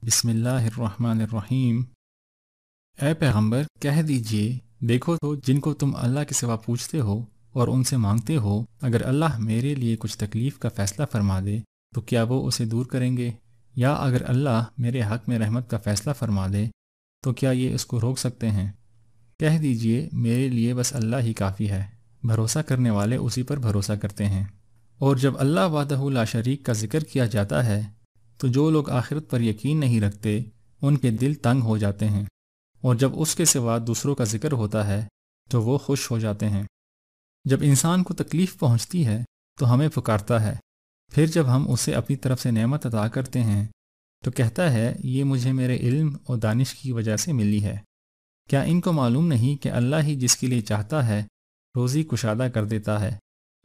بسم اللہ الرحمن الرحیم۔ اے پیغمبر کہہ دیجئے، دیکھو تو جن کو تم اللہ کے سوا پوچھتے ہو اور ان سے مانگتے ہو، اگر اللہ میرے لیے کچھ تکلیف کا فیصلہ فرما دے تو کیا وہ اسے دور کریں گے؟ یا اگر اللہ میرے حق میں رحمت کا فیصلہ فرما دے تو کیا یہ اس کو روک سکتے ہیں؟ کہہ دیجئے میرے لیے بس اللہ ہی کافی ہے، بھروسہ کرنے والے اسی پر بھروسہ کرتے ہیں۔ اور جب اللہ وحدہ لا شریک کا ذکر کیا جاتا ہے تو جو لوگ آخرت پر یقین نہیں رکھتے ان کے دل تنگ ہو جاتے ہیں، اور جب اس کے سوا دوسروں کا ذکر ہوتا ہے تو وہ خوش ہو جاتے ہیں۔ جب انسان کو تکلیف پہنچتی ہے تو ہمیں پکارتا ہے، پھر جب ہم اسے اپنی طرف سے نعمت عطا کرتے ہیں تو کہتا ہے یہ مجھے میرے علم اور دانش کی وجہ سے ملی ہے۔ کیا ان کو معلوم نہیں کہ اللہ ہی جس کے لیے چاہتا ہے روزی کشادہ کر دیتا ہے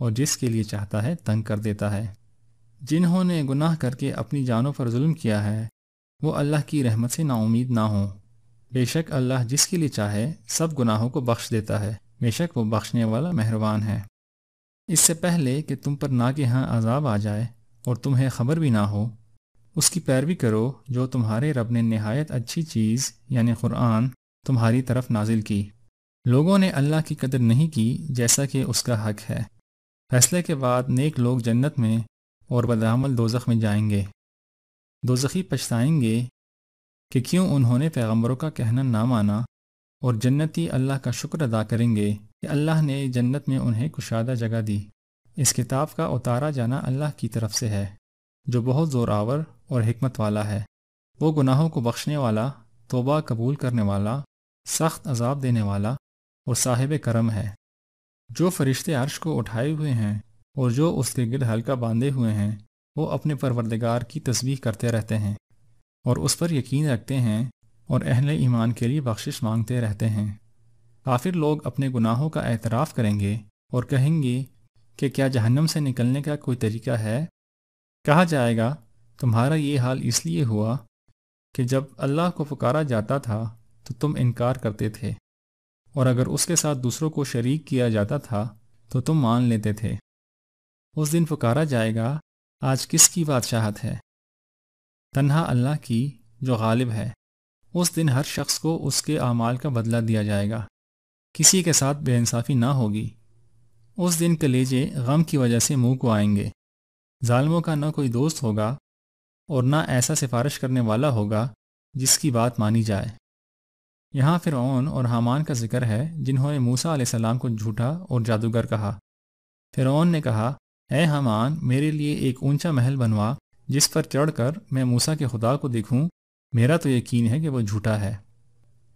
اور جس کے لیے چاہتا ہے تنگ کر دیتا ہے؟ جنہوں نے گناہ کر کے اپنی جانوں پر ظلم کیا ہے وہ اللہ کی رحمت سے نا امید نہ ہوں۔ بے شک اللہ جس کے لیے چاہے سب گناہوں کو بخش دیتا ہے، بے شک وہ بخشنے والا مہربان ہے۔ اس سے پہلے کہ تم پر ناگہاں عذاب آ جائے اور تمہیں خبر بھی نہ ہو، اس کی پیروی کرو جو تمہارے رب نے نہایت اچھی چیز یعنی قرآن تمہاری طرف نازل کی۔ لوگوں نے اللہ کی قدر نہیں کی جیسا کہ اس کا حق ہے۔ فیصلے کے بعد نیک لوگ جنت میں اور بدعمل دوزخ میں جائیں گے۔ دوزخی پچھتائیں گے کہ کیوں انہوں نے پیغمبروں کا کہنا نہ مانا، اور جنتی اللہ کا شکر ادا کریں گے کہ اللہ نے جنت میں انہیں کشادہ جگہ دی۔ اس کتاب کا اتارا جانا اللہ کی طرف سے ہے جو بہت زور آور اور حکمت والا ہے۔ وہ گناہوں کو بخشنے والا، توبہ قبول کرنے والا، سخت عذاب دینے والا اور صاحب کرم ہے۔ جو فرشتے عرش کو اٹھائے ہوئے ہیں اور جو اس کے گرد حلقہ باندھے ہوئے ہیں وہ اپنے پروردگار کی تسبیح کرتے رہتے ہیں اور اس پر یقین رکھتے ہیں اور اہل ایمان کے لیے بخشش مانگتے رہتے ہیں۔ کافر لوگ اپنے گناہوں کا اعتراف کریں گے اور کہیں گے کہ کیا جہنم سے نکلنے کا کوئی طریقہ ہے؟ کہا جائے گا تمہارا یہ حال اس لیے ہوا کہ جب اللہ کو پکارا جاتا تھا تو تم انکار کرتے تھے، اور اگر اس کے ساتھ دوسروں کو شریک کیا جاتا تھا تو تم مان لیتے تھے۔ اس دن پکارا جائے گا آج کس کی بادشاہت ہے؟ تنہا اللہ کی جو غالب ہے۔ اس دن ہر شخص کو اس کے اعمال کا بدلہ دیا جائے گا، کسی کے ساتھ بے انصافی نہ ہوگی۔ اس دن کلیجے غم کی وجہ سے منہ کو آئیں گے۔ ظالموں کا نہ کوئی دوست ہوگا اور نہ ایسا سفارش کرنے والا ہوگا جس کی بات مانی جائے۔ یہاں فرعون اور حامان کا ذکر ہے جنہوں نے موسیٰ علیہ السلام کو جھوٹا اور جادوگر کہا۔ فرعون نے کہا اے حامان میرے لیے ایک اونچا محل بنوا جس پر چڑھ کر میں موسیٰ کے خدا کو دیکھوں، میرا تو یقین ہے کہ وہ جھوٹا ہے۔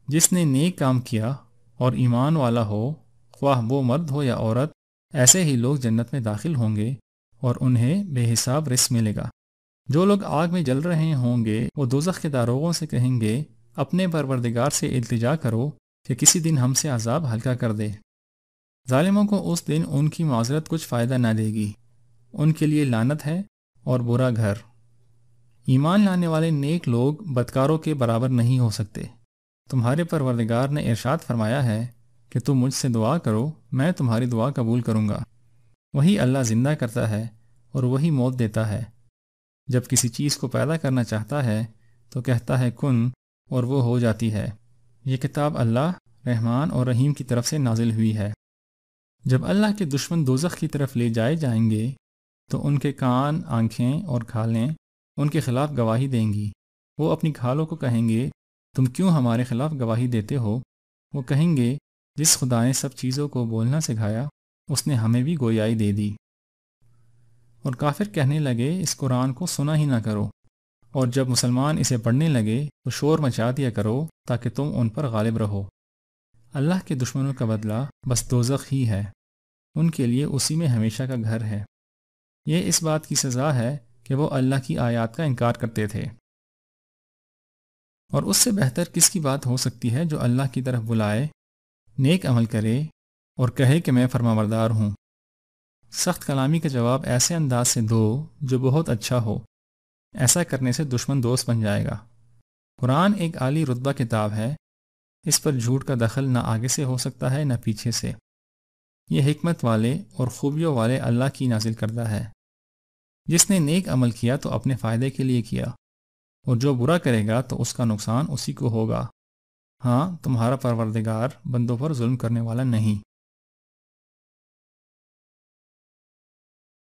جس نے نیک کام کیا اور ایمان والا ہو، خواہ وہ مرد ہو یا عورت، ایسے ہی لوگ جنت میں داخل ہوں گے اور انہیں بے حساب رزق ملے گا۔ جو لوگ آگ میں جل رہے ہوں گے وہ دوزخ کے داروغوں سے کہیں گے اپنے پروردگار سے التجا کرو کہ کسی دن ہم سے عذاب ہلکا کر دے۔ ظالموں کو اس دن ان کی معذرت کچھ فائدہ نہ دے گی، ان کے لیے لعنت ہے اور برا گھر۔ ایمان لانے والے نیک لوگ بدکاروں کے برابر نہیں ہو سکتے۔ تمہارے پروردگار نے ارشاد فرمایا ہے کہ تم مجھ سے دعا کرو، میں تمہاری دعا قبول کروں گا۔ وہی اللہ زندہ کرتا ہے اور وہی موت دیتا ہے۔ جب کسی چیز کو پیدا کرنا چاہتا ہے تو کہتا ہے کن، اور وہ ہو جاتی ہے۔ یہ کتاب اللہ رحمان اور رحیم کی طرف سے نازل ہوئی ہے۔ جب اللہ کے دشمن دوزخ کی طرف لے جائے جائیں گے تو ان کے کان، آنکھیں اور کھالیں ان کے خلاف گواہی دیں گی۔ وہ اپنی کھالوں کو کہیں گے تم کیوں ہمارے خلاف گواہی دیتے ہو؟ وہ کہیں گے جس خدا نے سب چیزوں کو بولنا سکھایا اس نے ہمیں بھی گویائی دے دی۔ اور کافر کہنے لگے اس قرآن کو سنا ہی نہ کرو، اور جب مسلمان اسے پڑھنے لگے تو شور مچا دیا کرو تاکہ تم ان پر غالب رہو۔ اللہ کے دشمنوں کا بدلہ بس دوزخ ہی ہے، ان کے لیے اسی میں ہمیشہ کا گھر ہے۔ یہ اس بات کی سزا ہے کہ وہ اللہ کی آیات کا انکار کرتے تھے۔ اور اس سے بہتر کس کی بات ہو سکتی ہے جو اللہ کی طرف بلائے، نیک عمل کرے اور کہے کہ میں فرمانبردار ہوں۔ سخت کلامی کا جواب ایسے انداز سے دو جو بہت اچھا ہو، ایسا کرنے سے دشمن دوست بن جائے گا۔ قرآن ایک عالی رتبہ کتاب ہے، اس پر جھوٹ کا دخل نہ آگے سے ہو سکتا ہے نہ پیچھے سے۔ یہ حکمت والے اور خوبیوں والے اللہ کی نازل کردہ ہے۔ جس نے نیک عمل کیا تو اپنے فائدے کے لیے کیا، اور جو برا کرے گا تو اس کا نقصان اسی کو ہوگا۔ ہاں، تمہارا پروردگار بندوں پر ظلم کرنے والا نہیں۔